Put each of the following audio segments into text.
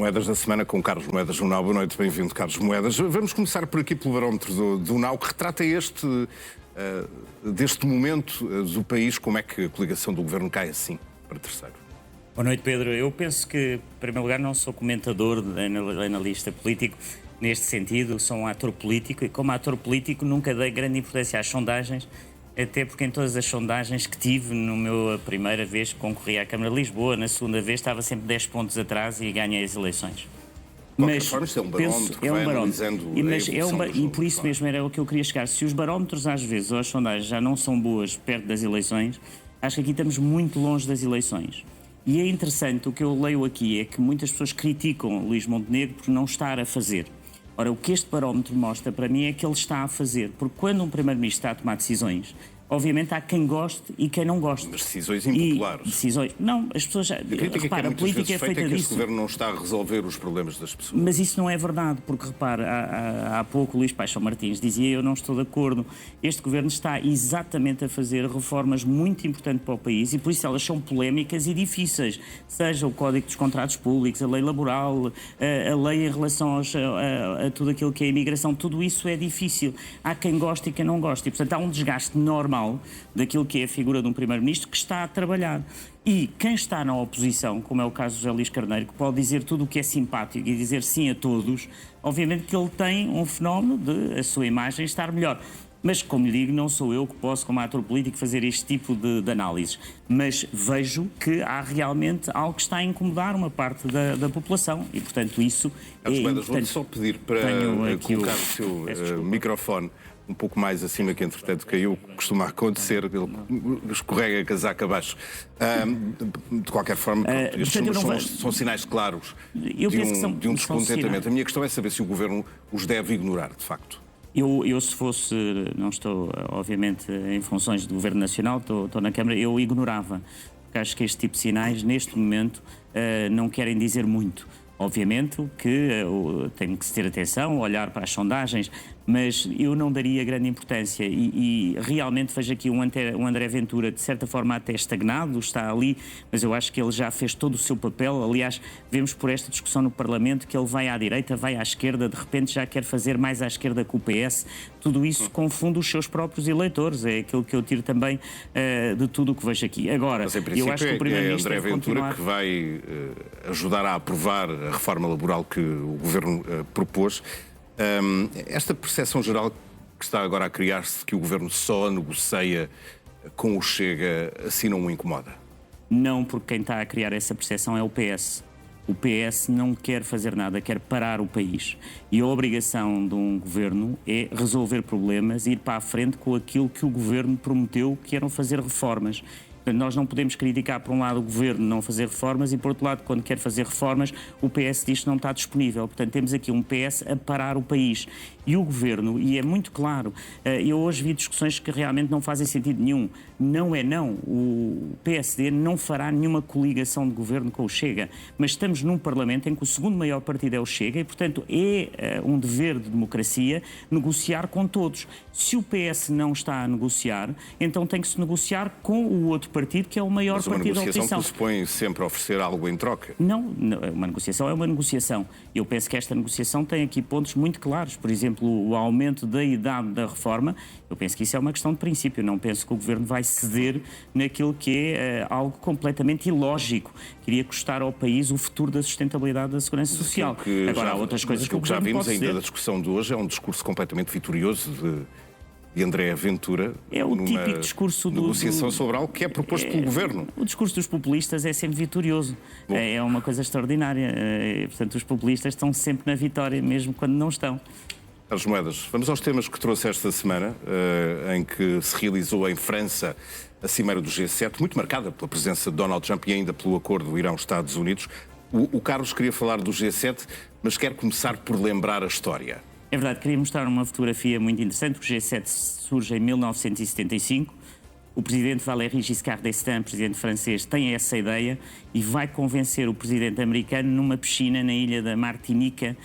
Moedas da semana com Carlos Moedas do UNAU. Boa noite, bem-vindo, Carlos Moedas. Vamos começar por aqui pelo barómetro do UNAU, que retrata deste momento do país. Como é que a coligação do governo cai assim para terceiro? Boa noite, Pedro. Eu penso que, em primeiro lugar, não sou comentador, analista político neste sentido, sou um ator político e, como ator político, nunca dei grande importância às sondagens, até porque em todas as sondagens que tive, a primeira vez que concorri à Câmara de Lisboa, na segunda vez estava sempre 10 pontos atrás e ganhei as eleições. Mas forma, é um barómetro que vai analisando e por isso mesmo era o que eu queria chegar. Se os barómetros às vezes ou as sondagens já não são boas perto das eleições, acho que aqui estamos muito longe das eleições. E é interessante, o que eu leio aqui é que muitas pessoas criticam Luís Montenegro por não estar a fazer. Ora, o que este barómetro mostra para mim é que ele está a fazer, porque quando um primeiro-ministro está a tomar decisões, obviamente há quem goste e quem não goste. Mas decisões impopulares. Decisões. Não, as pessoas já. Repara, a política é feita disso. Que este governo não está a resolver os problemas das pessoas. Mas isso não é verdade, porque repara, há pouco o Luís Paixão Martins dizia: eu não estou de acordo. Este governo está exatamente a fazer reformas muito importantes para o país e por isso elas são polémicas e difíceis. Seja o Código dos Contratos Públicos, a lei laboral, a lei em relação a tudo aquilo que é a imigração, tudo isso é difícil. Há quem goste e quem não goste. E, portanto, há um desgaste normal daquilo que é a figura de um primeiro-ministro que está a trabalhar. E quem está na oposição, como é o caso de José Luís Carneiro, que pode dizer tudo o que é simpático e dizer sim a todos, obviamente que ele tem um fenómeno de a sua imagem estar melhor. Mas, como lhe digo, não sou eu que posso, como ator político, fazer este tipo de análises. Mas vejo que há realmente algo que está a incomodar uma parte da população e, portanto, isso é importante. Vou-lhe só pedir para colocar o seu microfone um pouco mais acima, que entretanto caiu, costuma acontecer, ele escorrega a casaca abaixo. De qualquer forma, estes números são sinais claros de um descontentamento. A minha questão é saber se o governo os deve ignorar, de facto. Eu se fosse, não estou obviamente em funções do Governo Nacional, estou na Câmara, eu ignorava, porque acho que este tipo de sinais neste momento não querem dizer muito. Obviamente que tem que se ter atenção, olhar para as sondagens, mas eu não daria grande importância e realmente vejo aqui um André Ventura de certa forma até estagnado, está ali, mas eu acho que ele já fez todo o seu papel. Aliás, vemos por esta discussão no Parlamento que ele vai à direita, vai à esquerda, de repente já quer fazer mais à esquerda que o PS. Tudo isso confunde os seus próprios eleitores, é aquilo que eu tiro também de tudo o que vejo aqui. Agora, mas, em princípio, eu acho que o Primeiro-Ministro André Ventura que vai ajudar a aprovar a reforma laboral que o Governo propôs. Esta percepção geral que está agora a criar-se, que o Governo só negocia com o Chega, assim não o incomoda? Não, porque quem está a criar essa percepção é o PS. O PS não quer fazer nada, quer parar o país. E a obrigação de um governo é resolver problemas e ir para a frente com aquilo que o governo prometeu, que eram fazer reformas. Portanto, nós não podemos criticar, por um lado, o governo não fazer reformas e, por outro lado, quando quer fazer reformas, o PS diz que não está disponível. Portanto, temos aqui um PS a parar o país. E o governo, e é muito claro, eu hoje vi discussões que realmente não fazem sentido nenhum. Não é não. O PSD não fará nenhuma coligação de governo com o Chega. Mas estamos num Parlamento em que o segundo maior partido é o Chega e, portanto, é um dever de democracia negociar com todos. Se o PS não está a negociar, então tem que se negociar com o outro partido, que é o maior partido da oposição. Mas uma negociação pressupõe sempre oferecer algo em troca? Não, uma negociação é uma negociação. Eu penso que esta negociação tem aqui pontos muito claros. Por exemplo, o aumento da idade da reforma, eu penso que isso é uma questão de princípio. Eu não penso que o Governo vai ceder naquilo que é algo completamente ilógico. Queria custar ao país o futuro da sustentabilidade da segurança social. Agora, há outras coisas que o Governo pode ceder. O que já vimos ainda da discussão de hoje é um discurso completamente vitorioso de André Ventura, é o típico discurso negociação sobre algo que é proposto pelo Governo. O discurso dos populistas é sempre vitorioso. É uma coisa extraordinária. Portanto, os populistas estão sempre na vitória, mesmo quando não estão. Carlos Moedas, vamos aos temas que trouxe esta semana, em que se realizou em França a Cimeira do G7, muito marcada pela presença de Donald Trump e ainda pelo acordo Irão-Estados Unidos. O Carlos queria falar do G7, mas quer começar por lembrar a história. É verdade, queria mostrar uma fotografia muito interessante. O G7 surge em 1975. O presidente Valéry Giscard d'Estaing, presidente francês, tem essa ideia e vai convencer o presidente americano numa piscina na ilha da Martinica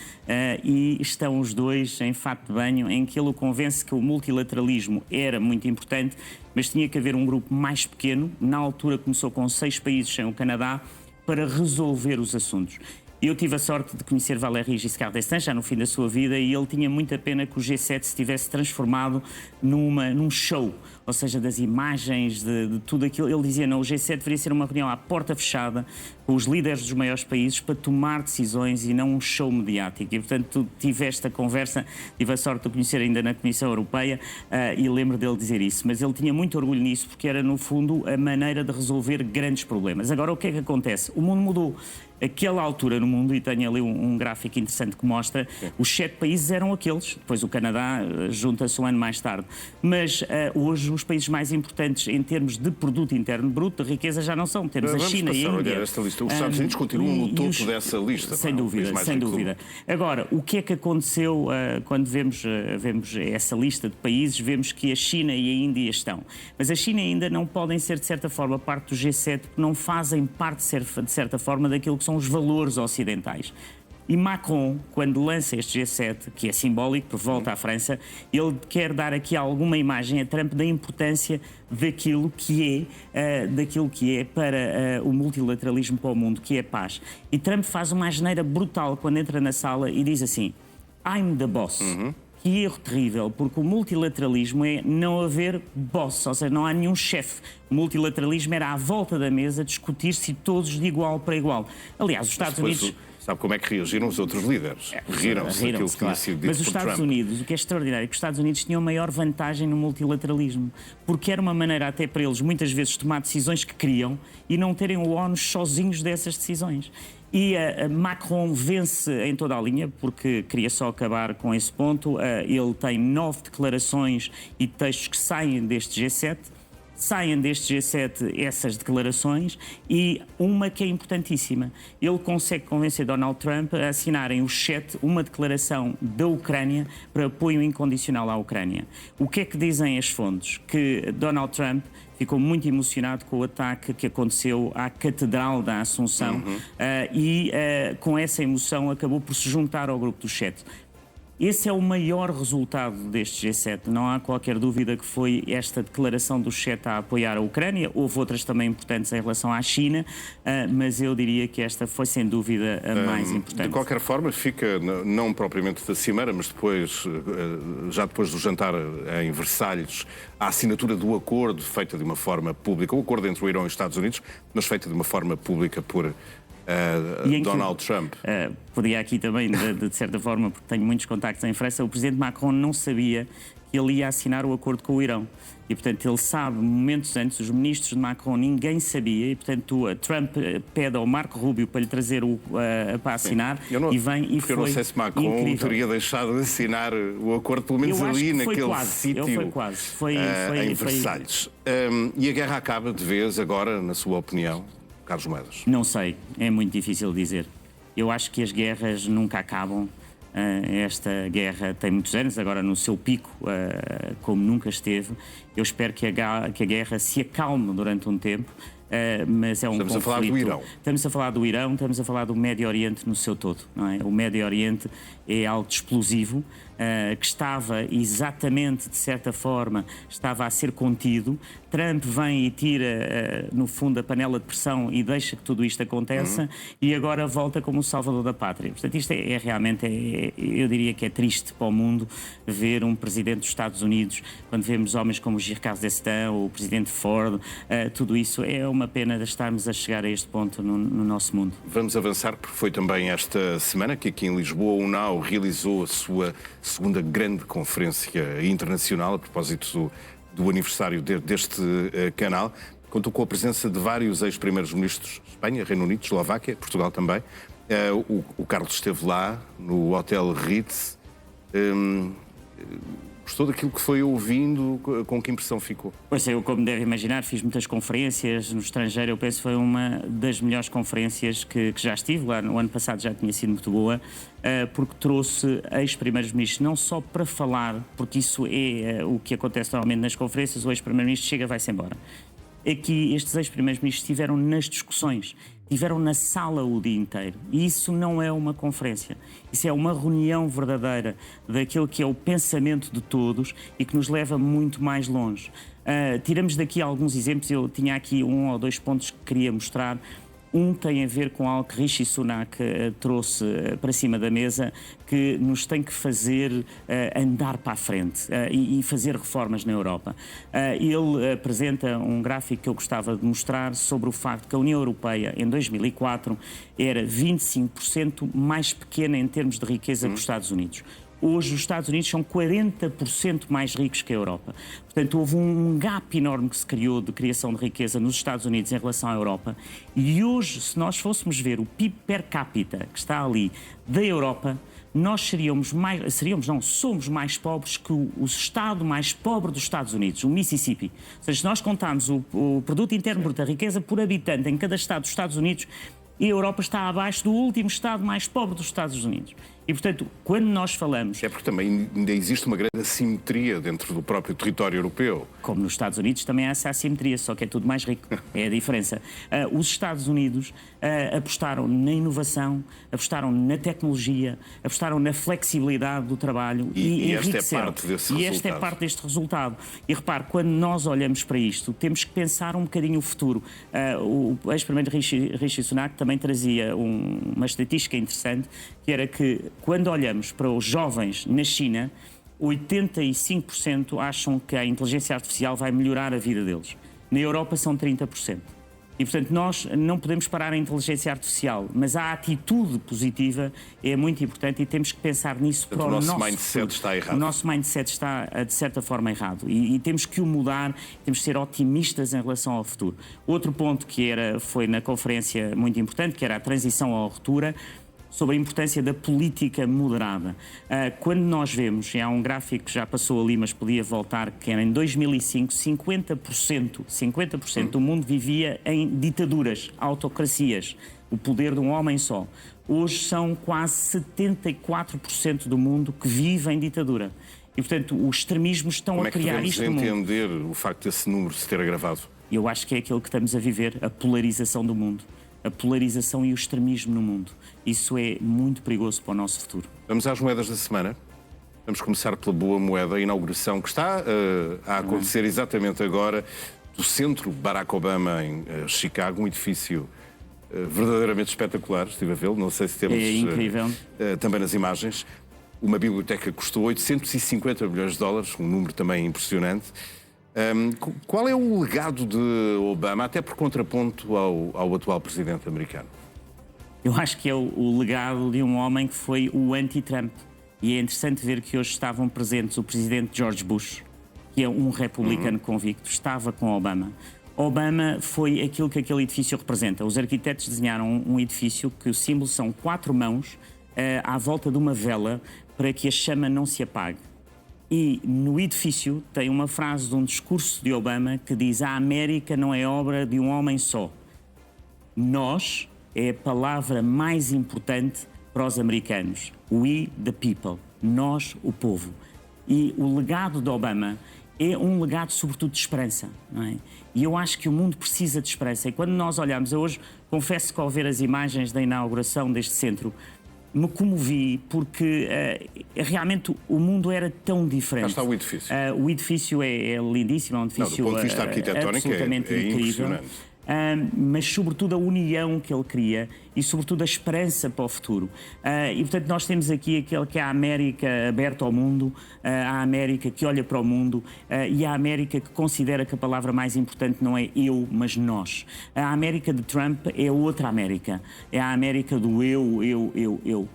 e estão os dois em fato de banho, em que ele o convence que o multilateralismo era muito importante, mas tinha que haver um grupo mais pequeno. Na altura começou com 6 países sem o Canadá, para resolver os assuntos. Eu tive a sorte de conhecer Valéry Giscard d'Estaing já no fim da sua vida e ele tinha muita pena que o G7 se tivesse transformado num show, ou seja, das imagens, de tudo aquilo. Ele dizia, não, o G7 deveria ser uma reunião à porta fechada com os líderes dos maiores países para tomar decisões e não um show mediático. E, portanto, tive esta conversa, tive a sorte de o conhecer ainda na Comissão Europeia e lembro dele dizer isso. Mas ele tinha muito orgulho nisso porque era, no fundo, a maneira de resolver grandes problemas. Agora, o que é que acontece? O mundo mudou. Aquela altura no mundo, e tenho ali um gráfico interessante que mostra, os 7 países eram aqueles, depois o Canadá junta-se um ano mais tarde. Mas hoje os países mais importantes em termos de produto interno bruto, de riqueza, já não são. Temos a China e a Índia. Esta lista. Os Estados Unidos continuam no topo dessa lista. Sem dúvida, sem dúvida. Agora, o que é que aconteceu quando vemos essa lista de países? Vemos que a China e a Índia estão. Mas a China ainda não podem ser, de certa forma, parte do G7, porque não fazem parte, de certa forma, daquilo que são os valores ocidentais. E Macron, quando lança este G7, que é simbólico, por volta à França, ele quer dar aqui alguma imagem a Trump da importância daquilo que é para o multilateralismo para o mundo, que é a paz. E Trump faz uma asneira brutal quando entra na sala e diz assim, I'm the boss. Que erro terrível, porque o multilateralismo é não haver boss, ou seja, não há nenhum chefe. O multilateralismo era à volta da mesa discutir-se todos de igual para igual. Aliás, os Estados Unidos... Sabe como é que reagiram os outros líderes? Riram-se daquilo que tinha sido dito por Trump. Mas os Estados Unidos, o que é extraordinário é que os Estados Unidos tinham maior vantagem no multilateralismo, porque era uma maneira até para eles muitas vezes tomar decisões que queriam e não terem o ónus sozinhos dessas decisões. E Macron vence em toda a linha, porque queria só acabar com esse ponto. Ele tem 9 declarações e textos que saem deste G7. Saem deste G7 essas declarações e uma que é importantíssima. Ele consegue convencer Donald Trump a assinarem os 7 uma declaração da Ucrânia para apoio incondicional à Ucrânia. O que é que dizem as fontes? Que Donald Trump ficou muito emocionado com o ataque que aconteceu à Catedral da Assunção e com essa emoção acabou por se juntar ao grupo dos 7. Esse é o maior resultado deste G7. Não há qualquer dúvida que foi esta declaração do G7 a apoiar a Ucrânia. Houve outras também importantes em relação à China, mas eu diria que esta foi sem dúvida a mais importante. De qualquer forma, fica, não propriamente da cimeira, mas depois, já depois do jantar em Versalhes, a assinatura do acordo feita de uma forma pública, o acordo entre o Irão e os Estados Unidos, mas feita de uma forma pública por Donald Trump. Podia aqui também, de certa forma, porque tenho muitos contactos em França, o presidente Macron não sabia que ele ia assinar o acordo com o Irão. E, portanto, ele sabe, momentos antes, os ministros de Macron, ninguém sabia, e, portanto, Trump pede ao Marco Rubio para lhe trazer para assinar, e vem e foi. Eu não sei se Macron incrível. teria deixado de assinar o acordo, pelo menos ali naquele sítio em Versalhes. E a guerra acaba de vez agora, na sua opinião, Carlos Moedas? Não sei, é muito difícil dizer. Eu acho que as guerras nunca acabam. Esta guerra tem muitos anos, agora no seu pico, como nunca esteve. Eu espero que a guerra se acalme durante um tempo, mas é um conflito. Estamos a falar do Irão. Estamos a falar do Irão, estamos a falar do Médio Oriente no seu todo, não é? O Médio Oriente é algo explosivo, que estava exatamente, de certa forma, estava a ser contido. Trump vem e tira, no fundo, a panela de pressão e deixa que tudo isto aconteça e agora volta como o salvador da pátria. Portanto, isto é realmente, eu diria que é triste para o mundo ver um presidente dos Estados Unidos, quando vemos homens como o Giscard d'Estaing ou o presidente Ford, tudo isso é uma pena de estarmos a chegar a este ponto no nosso mundo. Vamos avançar, porque foi também esta semana que aqui em Lisboa o UNAO realizou a sua segunda grande conferência internacional a propósito do aniversário deste canal. Contou com a presença de vários ex-primeiros-ministros de Espanha, Reino Unido, Eslováquia, Portugal também. O Carlos esteve lá, no Hotel Ritz. Gostou daquilo que foi ouvindo? Com que impressão ficou? Pois eu, como deve imaginar, fiz muitas conferências no estrangeiro. Eu penso que foi uma das melhores conferências que já estive. Lá no ano passado já tinha sido muito boa, porque trouxe ex-primeiros-ministros não só para falar, porque isso é o que acontece normalmente nas conferências, o ex-primeiro-ministro chega e vai-se embora. Aqui estes ex-primeiros-ministros estiveram nas discussões, estiveram na sala o dia inteiro. E isso não é uma conferência. Isso é uma reunião verdadeira daquilo que é o pensamento de todos e que nos leva muito mais longe. Tiramos daqui alguns exemplos. Eu tinha aqui 1 ou 2 pontos que queria mostrar. Um tem a ver com algo que Rishi Sunak trouxe para cima da mesa, que nos tem que fazer andar para a frente e fazer reformas na Europa. Ele apresenta um gráfico que eu gostava de mostrar sobre o facto que a União Europeia, em 2004, era 25% mais pequena em termos de riqueza que os Estados Unidos. Hoje os Estados Unidos são 40% mais ricos que a Europa. Portanto, houve um gap enorme que se criou de criação de riqueza nos Estados Unidos em relação à Europa. E hoje, se nós fôssemos ver o PIB per capita que está ali da Europa, nós somos mais pobres que o estado mais pobre dos Estados Unidos, o Mississippi. Ou seja, se nós contarmos o produto interno bruto, a riqueza por habitante em cada estado dos Estados Unidos, a Europa está abaixo do último estado mais pobre dos Estados Unidos. E, portanto, quando nós falamos... É porque também ainda existe uma grande assimetria dentro do próprio território europeu. Como nos Estados Unidos também há essa assimetria, só que é tudo mais rico. É a diferença. Os Estados Unidos apostaram na inovação, apostaram na tecnologia, apostaram na flexibilidade do trabalho e esta é parte desse resultado. E esta é parte deste resultado. E repare, quando nós olhamos para isto, temos que pensar um bocadinho o futuro. O ex-primeiro Rishi Sunak também trazia uma estatística interessante, que era que, quando olhamos para os jovens na China, 85% acham que a inteligência artificial vai melhorar a vida deles. Na Europa são 30%. E, portanto, nós não podemos parar a inteligência artificial, mas a atitude positiva é muito importante e temos que pensar nisso para o nosso futuro. O nosso mindset está errado. O nosso mindset está, de certa forma, errado e temos que o mudar, temos que ser otimistas em relação ao futuro. Outro ponto que foi na conferência muito importante, que era a transição à ruptura, sobre a importância da política moderada. Quando nós vemos, e há um gráfico que já passou ali, mas podia voltar, que era em 2005, 50% do mundo vivia em ditaduras, autocracias, o poder de um homem só. Hoje são quase 74% do mundo que vive em ditadura. E, portanto, os extremismos estão a criar isto no mundo. Como é que devemos entender o facto desse número se ter agravado? Eu acho que é aquilo que estamos a viver, a polarização do mundo. A polarização e o extremismo no mundo. Isso é muito perigoso para o nosso futuro. Vamos às moedas da semana. Vamos começar pela boa moeda, a inauguração que está a acontecer exatamente agora do Centro Barack Obama em Chicago, um edifício verdadeiramente espetacular. Estive a vê-lo, não sei se temos incrível. Também nas imagens. Uma biblioteca que custou 850 milhões de dólares, um número também impressionante. Qual é o legado de Obama, até por contraponto ao atual presidente americano? Eu acho que é o legado de um homem que foi o anti-Trump. E é interessante ver que hoje estavam presentes o presidente George Bush, que é um republicano convicto, estava com Obama. Obama foi aquilo que aquele edifício representa. Os arquitetos desenharam um edifício que o símbolo são 4 mãos à volta de uma vela para que a chama não se apague. E no edifício tem uma frase de um discurso de Obama que diz: a América não é obra de um homem só. Nós é a palavra mais importante para os americanos. We the people. Nós, o povo. E o legado de Obama é um legado sobretudo de esperança, não é? E eu acho que o mundo precisa de esperança. E quando nós olhamos, eu hoje confesso que ao ver as imagens da inauguração deste centro, me comovi porque realmente o mundo era tão diferente. Cá está o edifício. O edifício é lindíssimo, é um edifício do ponto de vista arquitetónico absolutamente incrível. Mas sobretudo a união que ele cria e sobretudo a esperança para o futuro. E portanto nós temos aqui aquele que é a América aberta ao mundo, a América que olha para o mundo e a América que considera que a palavra mais importante não é eu, mas nós. A América de Trump é outra América, é a América do eu.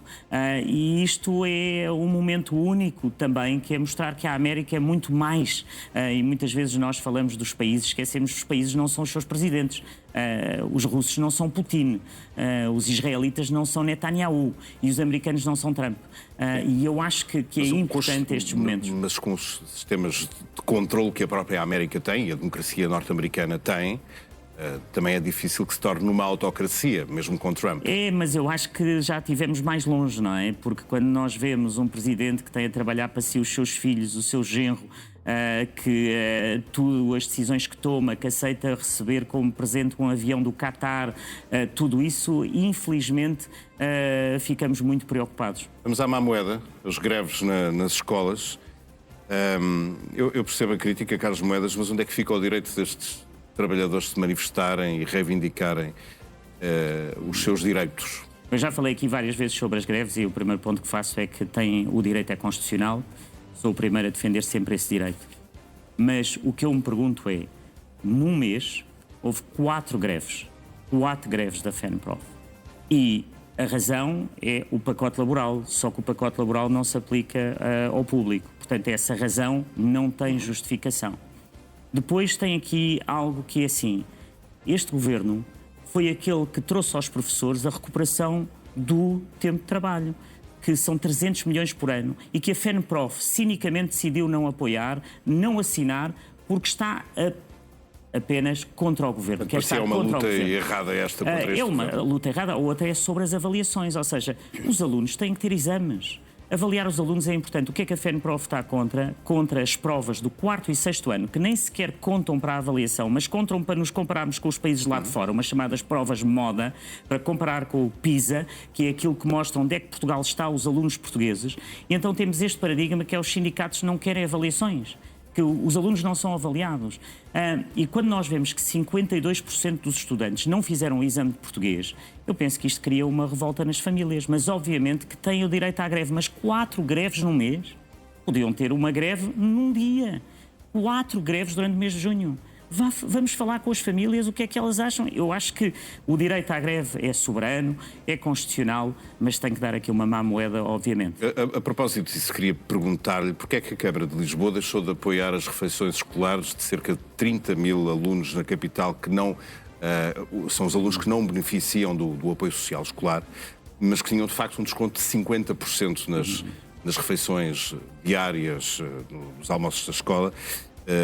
E isto é um momento único também, que é mostrar que a América é muito mais. E muitas vezes nós falamos dos países, esquecemos que os países não são os seus presidentes. Os russos não são Putin, os israelitas não são Netanyahu e os americanos não são Trump. E eu acho que é importante estes momentos. Mas com os sistemas de controle que a própria América tem e a democracia norte-americana tem, também é difícil que se torne uma autocracia, mesmo com Trump. Mas eu acho que já estivemos mais longe, não é? Porque quando nós vemos um presidente que tem a trabalhar para si os seus filhos, o seu genro, que as decisões que toma, que aceita receber como presente um avião do Qatar, tudo isso, infelizmente, ficamos muito preocupados. Vamos à má moeda, as greves nas escolas. Eu percebo a crítica, Carlos Moedas, mas onde é que fica o direito destes trabalhadores se manifestarem e reivindicarem os seus direitos. Eu já falei aqui várias vezes sobre as greves e o primeiro ponto que faço é que o direito é constitucional. Sou o primeiro a defender sempre esse direito. Mas o que eu me pergunto é, num mês houve 4 greves da FENPROF. E a razão é o pacote laboral, só que o pacote laboral não se aplica ao público. Portanto, essa razão não tem justificação. Depois tem aqui algo que é assim, este governo foi aquele que trouxe aos professores a recuperação do tempo de trabalho, que são 300 milhões por ano, e que a FENPROF cinicamente decidiu não apoiar, não assinar, porque está apenas contra o governo. Quer estar uma luta errada esta contra este É uma governo. luta errada, ou até sobre as avaliações, ou seja, os alunos têm que ter exames. Avaliar os alunos é importante. O que é que a FENPROF está contra? Contra as provas do 4º e 6º ano, que nem sequer contam para a avaliação, mas contam para nos compararmos com os países lá de fora, umas chamadas provas moda, para comparar com o PISA, que é aquilo que mostra onde é que Portugal está, os alunos portugueses. E então temos este paradigma que é os sindicatos não querem avaliações, que os alunos não são avaliados. E quando nós vemos que 52% dos estudantes não fizeram o exame de português, eu penso que isto cria uma revolta nas famílias, mas obviamente que têm o direito à greve. Mas 4 greves num mês? Podiam ter uma greve num dia. 4 greves durante o mês de junho. Vamos falar com as famílias o que é que elas acham. Eu acho que o direito à greve é soberano, é constitucional, mas tem que dar aqui uma má moeda, obviamente. A propósito disso, queria perguntar-lhe porque é que a Câmara de Lisboa deixou de apoiar as refeições escolares de cerca de 30 mil alunos na capital, que não são os alunos que não beneficiam do apoio social escolar, mas que tinham de facto um desconto de 50% nas refeições diárias, nos almoços da escola.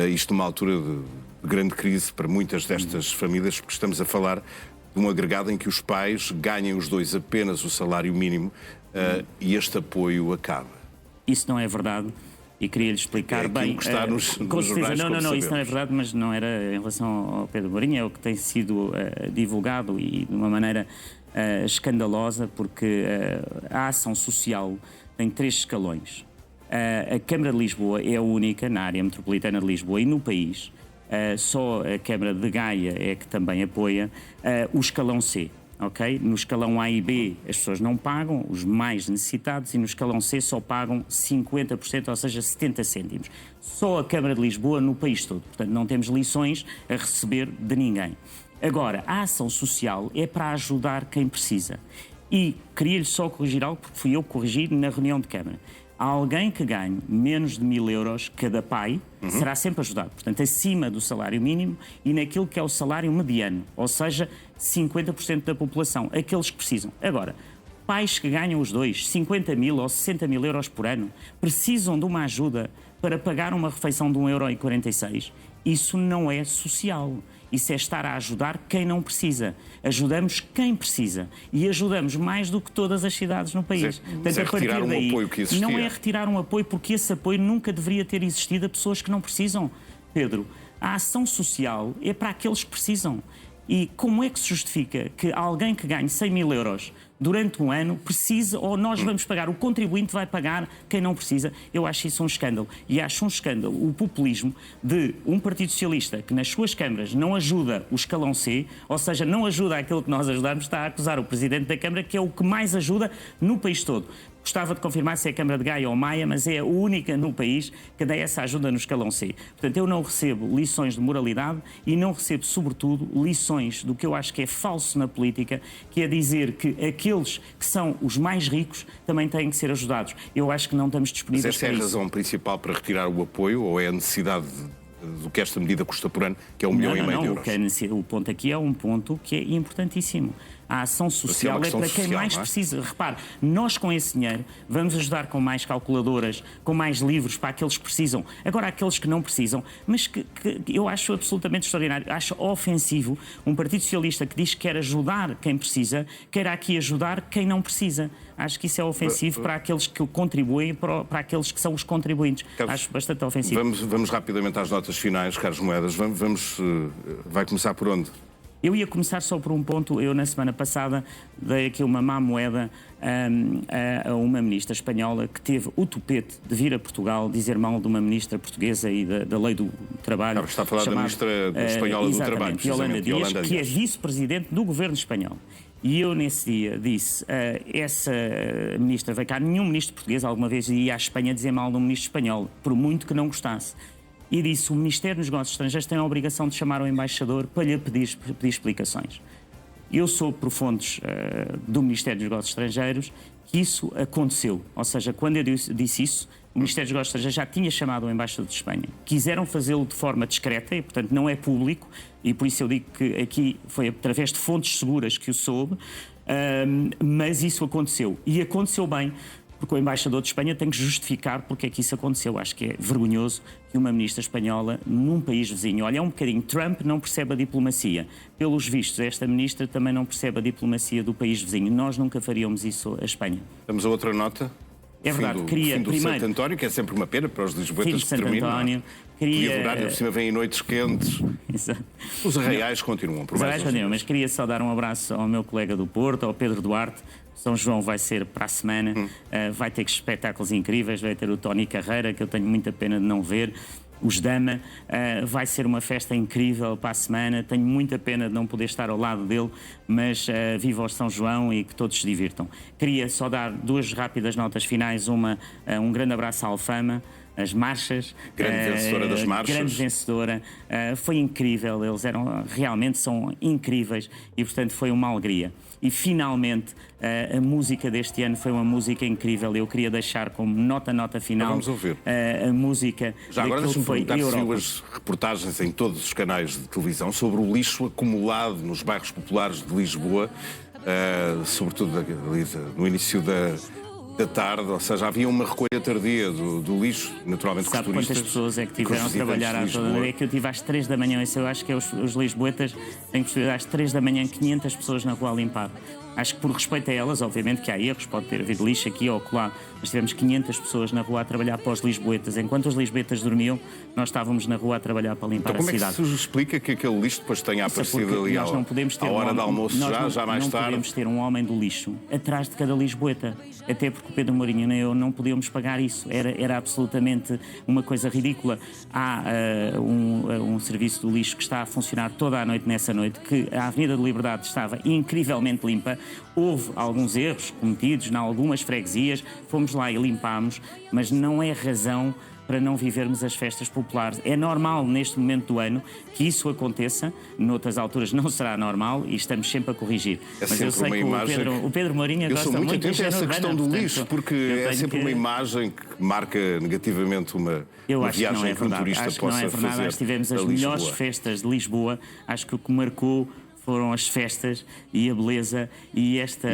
Isto numa altura de grande crise para muitas destas famílias, porque estamos a falar de um agregado em que os pais ganham os dois apenas o salário mínimo e este apoio acaba. Isso não é verdade e queria-lhe explicar bem. Que está nos jornais, não, isso não é verdade, mas não era em relação ao Pedro Mourinho, é o que tem sido divulgado e de uma maneira escandalosa, porque a ação social tem 3 escalões. A Câmara de Lisboa é a única na área metropolitana de Lisboa e no país, só a Câmara de Gaia é que também apoia o escalão C. Okay? No escalão A e B as pessoas não pagam, os mais necessitados, e no escalão C só pagam 50%, ou seja, 70 cêntimos. Só a Câmara de Lisboa no país todo. Portanto, não temos lições a receber de ninguém. Agora, a ação social é para ajudar quem precisa. E queria-lhe só corrigir algo, porque fui eu que corrigi na reunião de Câmara. Alguém que ganhe menos de 1.000 euros, cada pai, será sempre ajudado. Portanto, acima do salário mínimo e naquilo que é o salário mediano, ou seja, 50% da população, aqueles que precisam. Agora, pais que ganham os dois, 50 mil ou 60 mil euros por ano, precisam de uma ajuda para pagar uma refeição de 1,46 €. Isso não é social. Isso é estar a ajudar quem não precisa. Ajudamos quem precisa. E ajudamos mais do que todas as cidades no país. Portanto, é retirar um apoio que existia. Não é retirar um apoio, porque esse apoio nunca deveria ter existido a pessoas que não precisam. Pedro, a ação social é para aqueles que precisam. E como é que se justifica que alguém que ganhe 100 mil euros durante um ano precisa, ou nós vamos pagar, o contribuinte vai pagar quem não precisa? Eu acho isso um escândalo. E acho um escândalo o populismo de um Partido Socialista que nas suas câmaras não ajuda o escalão C, ou seja, não ajuda aquilo que nós ajudamos, está a acusar o Presidente da Câmara, que é o que mais ajuda no país todo. Gostava de confirmar se é a Câmara de Gaia ou Maia, mas é a única no país que dá essa ajuda no escalão C. Portanto, eu não recebo lições de moralidade e não recebo, sobretudo, lições do que eu acho que é falso na política, que é dizer que aqueles que são os mais ricos também têm que ser ajudados. Eu acho que não estamos disponíveis para isso. Mas essa é a razão principal para retirar o apoio, ou é a necessidade do que esta medida custa por ano, que é 1,5 milhão de euros? O ponto aqui é um ponto que é importantíssimo. A ação social é para quem mais precisa. Repare, nós com esse dinheiro vamos ajudar com mais calculadoras, com mais livros para aqueles que precisam. Agora, aqueles que não precisam, mas que eu acho absolutamente extraordinário, acho ofensivo um Partido Socialista que diz que quer ajudar quem precisa, quer aqui ajudar quem não precisa. Acho que isso é ofensivo para aqueles que contribuem, para aqueles que são os contribuintes. Acho bastante ofensivo. Vamos rapidamente às notas finais, Carlos Moedas. Vai começar por onde? Eu ia começar só por um ponto. Eu, na semana passada, dei aqui uma má moeda a uma ministra espanhola que teve o tupete de vir a Portugal dizer mal de uma ministra portuguesa e da lei do trabalho. Está a falar da ministra espanhola do trabalho, Yolanda Díaz, que é vice-presidente do governo espanhol. E eu, nesse dia, disse, essa ministra veio cá, nenhum ministro português alguma vez ia à Espanha dizer mal de um ministro espanhol, por muito que não gostasse. E disse, o Ministério dos Negócios Estrangeiros tem a obrigação de chamar o embaixador para lhe pedir explicações. Eu sou por fontes do Ministério dos Negócios Estrangeiros que isso aconteceu. Ou seja, quando eu disse isso, o Ministério dos Negócios Estrangeiros já tinha chamado o embaixador de Espanha. Quiseram fazê-lo de forma discreta e, portanto, não é público, e por isso eu digo que aqui foi através de fontes seguras que o soube, mas isso aconteceu. E aconteceu bem, porque o embaixador de Espanha tem que justificar porque é que isso aconteceu. Acho que é vergonhoso que uma ministra espanhola, num país vizinho, olha, é um bocadinho, Trump não percebe a diplomacia. Pelos vistos, esta ministra também não percebe a diplomacia do país vizinho. Nós nunca faríamos isso à Espanha. Temos a outra nota. É verdade, queria fim do primeiro... Santo António, que é sempre uma pena para os lisboetas que terminam. António, queria... por cima vêm noites quentes. Exato. Os arraiais continuam, por mais mas queria só dar um abraço ao meu colega do Porto, ao Pedro Duarte. São João vai ser para a semana, vai ter espetáculos incríveis, vai ter o Tony Carreira, que eu tenho muita pena de não ver, os Dama, vai ser uma festa incrível para a semana, tenho muita pena de não poder estar ao lado dele, mas viva o São João e que todos se divirtam. Queria só dar duas rápidas notas finais, um grande abraço à Alfama, as marchas. Grande vencedora das marchas. Grande vencedora. Foi incrível, eles realmente são incríveis e, portanto, foi uma alegria. E, finalmente, a música deste ano foi uma música incrível. Eu queria deixar como nota final. Vamos ouvir. A música. Já agora deixa-me perguntar se viu as reportagens em todos os canais de televisão sobre o lixo acumulado nos bairros populares de Lisboa, sobretudo no início da tarde, ou seja, havia uma recolha tardia do lixo, naturalmente. Sabe quantas pessoas é que tiveram a trabalhar à toda? É que eu tive às 3 da manhã, isso eu acho que é os lisboetas têm que às 3 da manhã 500 pessoas na rua a limpar. Acho que por respeito a elas, obviamente que há erros, pode ter havido lixo aqui ou acolá, mas tivemos 500 pessoas na rua a trabalhar para os lisboetas. Enquanto os lisboetas dormiam, nós estávamos na rua a trabalhar para limpar a cidade. Como é que se explica que aquele lixo depois tenha aparecido ali à hora do almoço, já mais tarde? Não podemos ter um homem do lixo atrás de cada lisboeta, até porque o Pedro Mourinho nem eu não podíamos pagar isso. Era absolutamente uma coisa ridícula. Há um serviço do lixo que está a funcionar toda a noite nessa noite, que a Avenida da Liberdade estava incrivelmente limpa. Houve alguns erros cometidos em algumas freguesias, fomos lá e limpámos, mas não é razão para não vivermos as festas populares. É normal neste momento do ano que isso aconteça, noutras alturas não será normal e estamos sempre a corrigir. Mas eu sei que o Pedro Mourinho gosta muito atento a essa questão do lixo, porque é sempre uma imagem que marca negativamente uma viagem que um turista possa fazer. Nós tivemos as melhores festas de Lisboa, acho que o que marcou foram as festas e a beleza e esta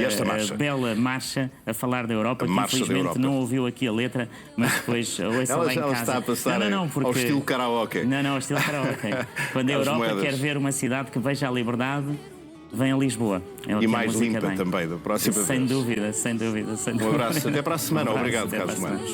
bela marcha a falar da Europa, que infelizmente não ouviu aqui a letra, mas depois ouça lá em casa. Ela está a passar porque... ao estilo karaoke. Não, ao estilo karaoke. Quando a Europa quer ver uma cidade que veja a liberdade, vem a Lisboa. E mais limpa também, da próxima vez. Sem dúvida, sem dúvida. Um abraço, até para a semana. Obrigado, Carlos Mendes.